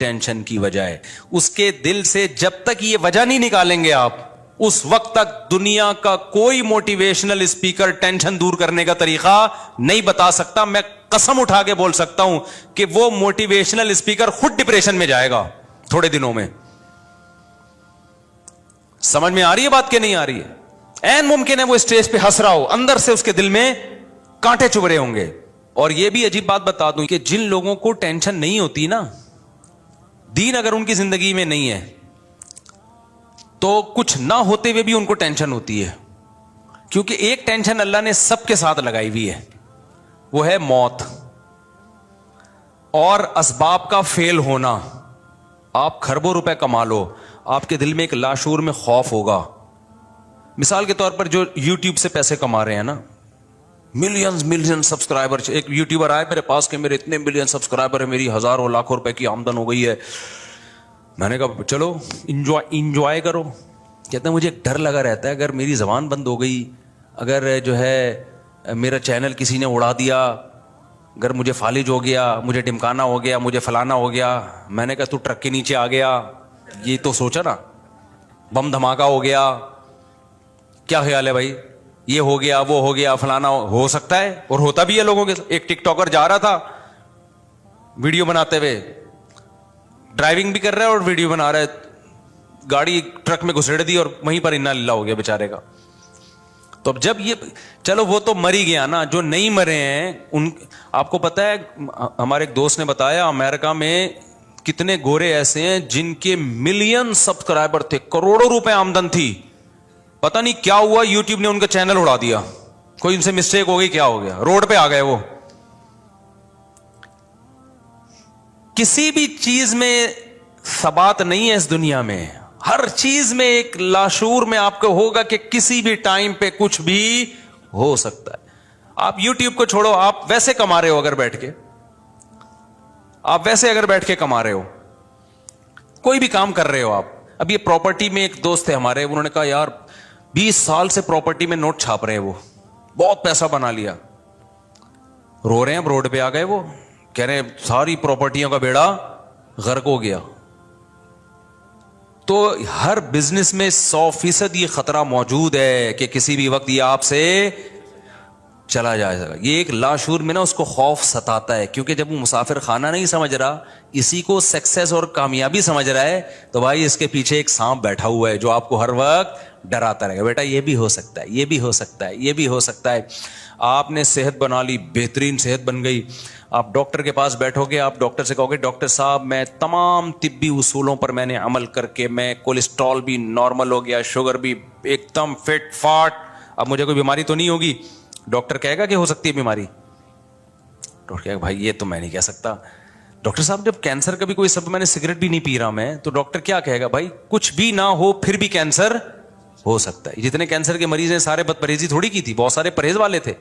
Tension کی وجہ ہے. اس کے دل سے جب تک یہ وجہ نہیں نکالیں گے آپ, اس وقت تک دنیا کا کوئی موٹیویشنل اسپیکر ٹینشن دور کرنے کا طریقہ نہیں بتا سکتا. میں قسم اٹھا کے بول سکتا ہوں کہ وہ موٹیویشنل اسپیکر خود ڈپریشن میں جائے گا تھوڑے دنوں میں. سمجھ میں آ رہی ہے بات کہ نہیں آ رہی ہے؟ این ممکن ہے وہ اسٹیج پہ ہنس رہا ہو, اندر سے اس کے دل میں کانٹے چبھ رہے ہوں گے. اور یہ بھی عجیب بات بتا دوں کہ جن لوگوں کو ٹینشن نہیں ہوتی نا, دین اگر ان کی زندگی میں نہیں ہے تو کچھ نہ ہوتے ہوئے بھی ان کو ٹینشن ہوتی ہے. کیونکہ ایک ٹینشن اللہ نے سب کے ساتھ لگائی ہوئی ہے, وہ ہے موت اور اسباب کا فیل ہونا. آپ کھربوں روپے کما لو, آپ کے دل میں ایک لاشعور میں خوف ہوگا. مثال کے طور پر جو یوٹیوب سے پیسے کما رہے ہیں نا, ملین سبسکرائبر, ایک یوٹیوبر آئے میرے پاس کہ میرے اتنے ملین سبسکرائبر ہیں, میری ہزاروں لاکھوں روپے کی آمدن ہو گئی ہے. میں نے کہا چلو انجوائے کرو. کہتے ہیں مجھے ایک ڈر لگا رہتا ہے, اگر میری زبان بند ہو گئی, اگر جو ہے میرا چینل کسی نے اڑا دیا, اگر مجھے فالج ہو گیا, مجھے ڈمکانا ہو گیا, مجھے فلانا ہو گیا. میں نے کہا تو ٹرک کے نیچے آ گیا, یہ تو سوچا نا, بم دھماکہ ہو گیا, کیا خیال ہے بھائی, یہ ہو گیا وہ ہو گیا فلانا ہو سکتا ہے, اور ہوتا بھی ہے لوگوں کے. ایک ٹک ٹاکر جا رہا تھا ویڈیو بناتے ہوئے, ڈرائیونگ بھی کر رہا ہے اور ویڈیو بنا رہا ہے, گاڑی ٹرک میں گھسیڑ دی اور وہیں پر انا للہ ہو گیا بیچارے کا. تو اب جب یہ چلو وہ تو مر ہی گیا نا, جو نہیں مرے ہیں ان, آپ کو پتا ہے ہمارے ایک دوست نے بتایا امریکہ میں کتنے گورے ایسے ہیں جن کے ملین سبسکرائبر تھے, کروڑوں روپے آمدن تھی, پتہ نہیں کیا ہوا یوٹیوب نے ان کا چینل اڑا دیا, کوئی ان سے مسٹیک ہو گئی, کیا ہو گیا, روڈ پہ آ گئے وہ. کسی بھی چیز میں ثبات نہیں ہے اس دنیا میں, ہر چیز میں ایک لاشعور میں آپ کو ہوگا کہ کسی بھی ٹائم پہ کچھ بھی ہو سکتا ہے. آپ یوٹیوب کو چھوڑو, آپ ویسے کما رہے ہو, اگر بیٹھ کے آپ ویسے اگر بیٹھ کے کما رہے ہو, کوئی بھی کام کر رہے ہو آپ. اب یہ پراپرٹی میں ایک دوست تھے ہمارے, انہوں نے کہا یار 20 سال سے پراپرٹی میں نوٹ چھاپ رہے ہیں, وہ بہت پیسہ بنا لیا. رو رہے ہیں, اب روڈ پہ آ گئے, وہ کہہ رہے ہیں ساری پراپرٹیوں کا بیڑا غرق ہو گیا. تو ہر بزنس میں 100% یہ خطرہ موجود ہے کہ کسی بھی وقت یہ آپ سے چلا جائے گا. یہ ایک لاشعور میں نا اس کو خوف ستاتا ہے, کیونکہ جب وہ مسافر خانہ نہیں سمجھ رہا, اسی کو سکسیس اور کامیابی سمجھ رہا ہے, تو بھائی اس کے پیچھے ایک سانپ بیٹھا ہوا ہے جو آپ کو ہر وقت ڈراتا رہے گا, بیٹا یہ بھی ہو سکتا ہے, یہ بھی ہو سکتا ہے, یہ بھی ہو سکتا ہے. آپ نے صحت بنا لی, بہترین صحت بن گئی, آپ ڈاکٹر کے پاس بیٹھو گے, آپ ڈاکٹر سے کہو گے ڈاکٹر صاحب میں تمام طبی اصولوں پر میں نے عمل کر کے میں کولیسٹرول بھی نارمل ہو گیا, شوگر بھی ایک دم فٹ فاٹ, اب مجھے کوئی بیماری تو نہیں ہوگی. ڈاکٹر کہے گا کہ ہو سکتی ہے بیماری, ڈاکٹر کہے گا بھائی یہ تو میں نہیں کہہ سکتا. ڈاکٹر صاحب جب کینسر کا بھی کوئی سب, میں نے سگریٹ بھی نہیں پی رہا میں, تو ڈاکٹر کیا کہے گا, بھائی کچھ بھی نہ ہو پھر بھی کینسر ہو سکتا ہے. جتنے کینسر کے مریض ہیں سارے بد پرہیزی تھوڑی کی تھی, بہت سارے پرہیز والے تھے.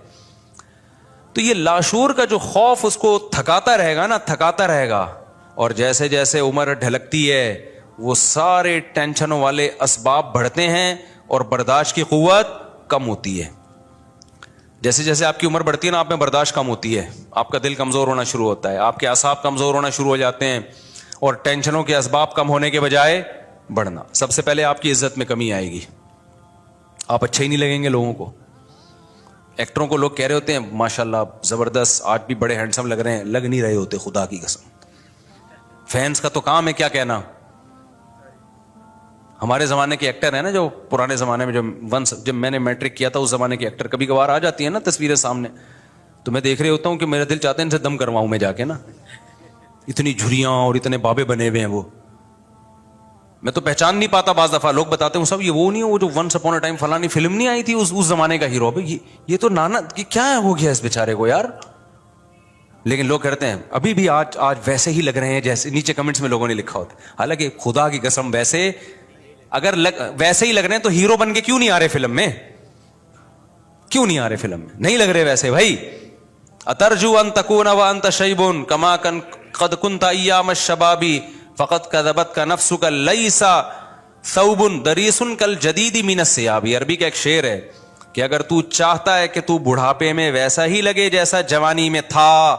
تو یہ لاشعور کا جو خوف اس کو تھکاتا رہے گا نا, تھکاتا رہے گا, اور جیسے جیسے عمر ڈھلکتی ہے وہ سارے ٹینشنوں والے اسباب بڑھتے ہیں اور برداشت کی قوت کم ہوتی ہے. جیسے جیسے آپ کی عمر بڑھتی ہے نا, آپ میں برداشت کم ہوتی ہے, آپ کا دل کمزور ہونا شروع ہوتا ہے, آپ کے اعصاب کمزور ہونا شروع ہو جاتے ہیں, اور ٹینشنوں کے اسباب کم ہونے کے بجائے بڑھنا. سب سے پہلے آپ کی عزت میں کمی آئے گی, آپ اچھے ہی نہیں لگیں گے لوگوں کو. ایکٹروں کو لوگ کہہ رہے ہوتے ہیں ماشاءاللہ زبردست, آج بھی بڑے ہینڈسم لگ رہے ہیں, لگ نہیں رہے ہوتے, خدا کی قسم. فینس کا تو کام ہے کیا کہنا. ہمارے زمانے کے ایکٹر ہیں نا, جو پرانے زمانے میں جب میں نے میٹرک کیا تھا اس زمانے کے ایکٹر, کبھی کبھار آ جاتی ہیں نا تصویریں سامنے, تو میں دیکھ رہے ہوتا ہوں کہ میرا دل چاہتا ہے ان سے دم کرواؤں میں جا کے نا, اتنی جھریاں اور اتنے بابے بنے ہوئے ہیں وہ, میں تو پہچان نہیں پاتا. بعض دفعہ لوگ بتاتے ہیں صاحب یہ وہ نہیں ہے وہ جو ونس اپون اے ٹائم فلانی فلم نہیں آئی تھی اس زمانے کا ہیرو, یہ تو نانا کیا ہو گیا اس بیچارے کو یار. لیکن لوگ کہتے ہیں ابھی بھی آج ویسے ہی لگ رہے ہیں جیسے نیچے کمنٹس میں لوگوں نے لکھا ہوتا ہے. حالانکہ خدا کی قسم ویسے اگر ویسے ہی لگ رہے ہیں تو ہیرو بن کے کیوں نہیں آ رہے فلم میں, کیوں نہیں آ رہے فلم میں, نہیں لگ رہے ویسے بھائی. اترجو ان تکون وانت شیب کما قد کنت ایام الشباب فقط کذبتک نفسک لیس ثوب دریس کالجدید من الثیاب. عربی کا ایک شعر ہے کہ اگر تو چاہتا ہے کہ تو بڑھاپے میں ویسا ہی لگے جیسا جوانی میں تھا,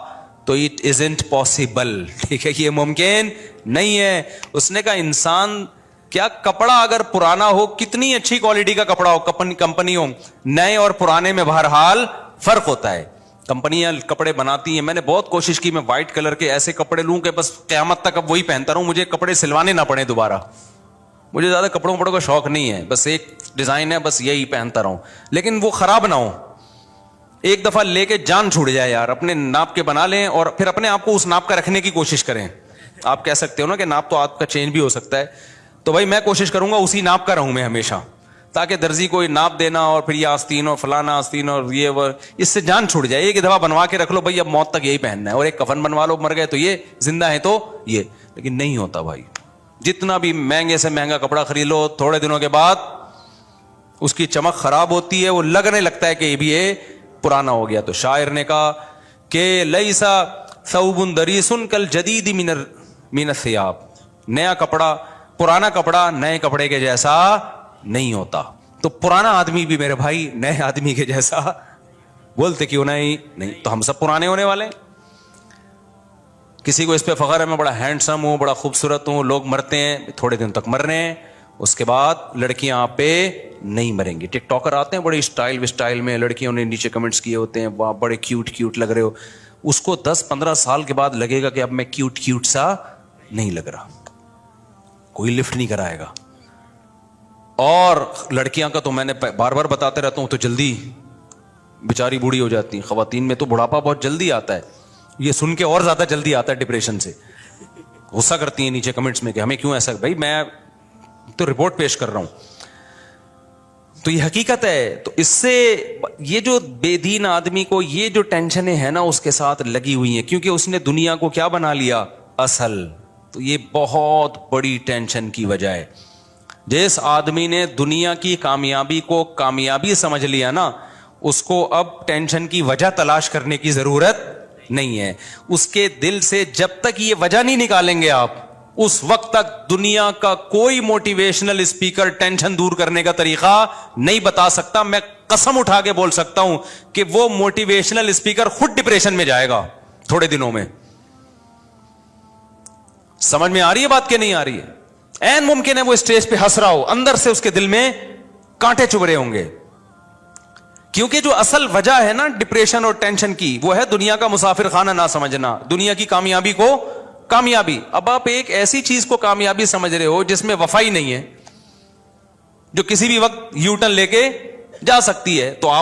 تو اٹ ازنٹ پاسبل. ٹھیک ہے, یہ ممکن نہیں ہے. اس نے کہا انسان کیا کپڑا اگر پرانا ہو, کتنی اچھی کوالٹی کا کپڑا ہو, کمپنی ہو, نئے اور پرانے میں بہرحال فرق ہوتا ہے. کمپنیاں کپڑے بناتی ہیں. میں نے بہت کوشش کی میں وائٹ کلر کے ایسے کپڑے لوں کہ بس قیامت تک اب وہی پہنتا رہوں, مجھے کپڑے سلوانے نہ پڑے دوبارہ. مجھے زیادہ کپڑوں کا شوق نہیں ہے, بس ایک ڈیزائن ہے بس یہی پہنتا رہوں, لیکن وہ خراب نہ ہو. ایک دفعہ لے کے جان چھوڑ جائے یار, اپنے ناپ کے بنا لیں اور پھر اپنے آپ کو اس ناپ کا رکھنے کی کوشش کریں. آپ کہہ سکتے ہو نا کہ ناپ تو آپ کا چینج بھی ہو سکتا ہے, تو بھائی میں کوشش کروں گا اسی ناپ کا رہوں میں ہمیشہ, تاکہ درزی کو ناپ دینا اور پھر یہ آستین اور فلانا آستین اور یہ وہ, اس سے جان چھوڑ جائے. ایک دفعہ بنوا کے رکھ لو بھائی, اب موت تک یہی پہننا ہے, اور ایک کفن بنوا لو, مر گئے تو یہ, زندہ ہے تو یہ. لیکن نہیں ہوتا بھائی, جتنا بھی مہنگے سے مہنگا کپڑا خرید لو, تھوڑے دنوں کے بعد اس کی چمک خراب ہوتی ہے, وہ لگنے لگتا ہے کہ یہ بھی یہ پرانا ہو گیا. تو شاعر نے کہا کہ لیسا ثوب دریس کالجدید من الثیاب, نیا کپڑا, پرانا کپڑا نئے کپڑے کے جیسا نہیں ہوتا. تو پرانا آدمی بھی میرے بھائی نئے آدمی کے جیسا بولتے کیوں نہیں. تو ہم سب پرانے ہونے والے ہیں. کسی کو اس پہ فخر ہے میں بڑا ہینڈسم ہوں, بڑا خوبصورت ہوں, لوگ مرتے ہیں تھوڑے دن تک مر رہے ہیں, اس کے بعد لڑکیاں آپ پہ نہیں مریں گی. ٹک ٹاکر آتے ہیں بڑے اسٹائل میں, لڑکیوں نے نیچے کمنٹس کیے ہوتے ہیں, واہ بڑے کیوٹ لگ رہے ہو. اس کو 10-15 سال کے بعد لگے گا کہ اب میں کیوٹ سا نہیں لگ رہا, کوئی لفٹ نہیں کرائے گا. اور لڑکیاں کا تو میں نے بار بار بتاتے رہتا ہوں, تو جلدی بیچاری بوڑھی ہو جاتی ہیں. خواتین میں تو بڑھاپا بہت جلدی آتا ہے, یہ سن کے اور زیادہ جلدی آتا ہے ڈپریشن سے. غصہ کرتی ہیں نیچے کمنٹس میں کہ ہمیں کیوں ایسا. بھائی میں تو رپورٹ پیش کر رہا ہوں, تو یہ حقیقت ہے. تو اس سے یہ جو بے دین آدمی کو یہ جو ٹینشنیں ہیں نا اس کے ساتھ لگی ہوئی ہیں, کیونکہ اس نے دنیا کو کیا بنا لیا, اصل. تو یہ بہت بڑی ٹینشن کی وجہ ہے. جس آدمی نے دنیا کی کامیابی کو کامیابی سمجھ لیا نا, اس کو اب ٹینشن کی وجہ تلاش کرنے کی ضرورت نہیں ہے. اس کے دل سے جب تک یہ وجہ نہیں نکالیں گے آپ, اس وقت تک دنیا کا کوئی موٹیویشنل اسپیکر ٹینشن دور کرنے کا طریقہ نہیں بتا سکتا. میں قسم اٹھا کے بول سکتا ہوں کہ وہ موٹیویشنل اسپیکر خود ڈپریشن میں جائے گا تھوڑے دنوں میں. سمجھ میں آ رہی ہے بات کہ نہیں آ رہی ہے؟ این ممکن ہے وہ اسٹیج پہ ہنس رہا ہو, اندر سے اس کے دل میں کانٹے چبھ رہے ہوں گے, کیونکہ جو اصل وجہ ہے نا ڈپریشن اور ٹینشن کی, وہ ہے دنیا کا مسافر خانہ نہ سمجھنا, دنیا کی کامیابی کو کامیابی. اب آپ ایک ایسی چیز کو کامیابی سمجھ رہے ہو جس میں وفا ہی نہیں ہے, جو کسی بھی وقت یو ٹرن لے کے جا سکتی ہے, تو آپ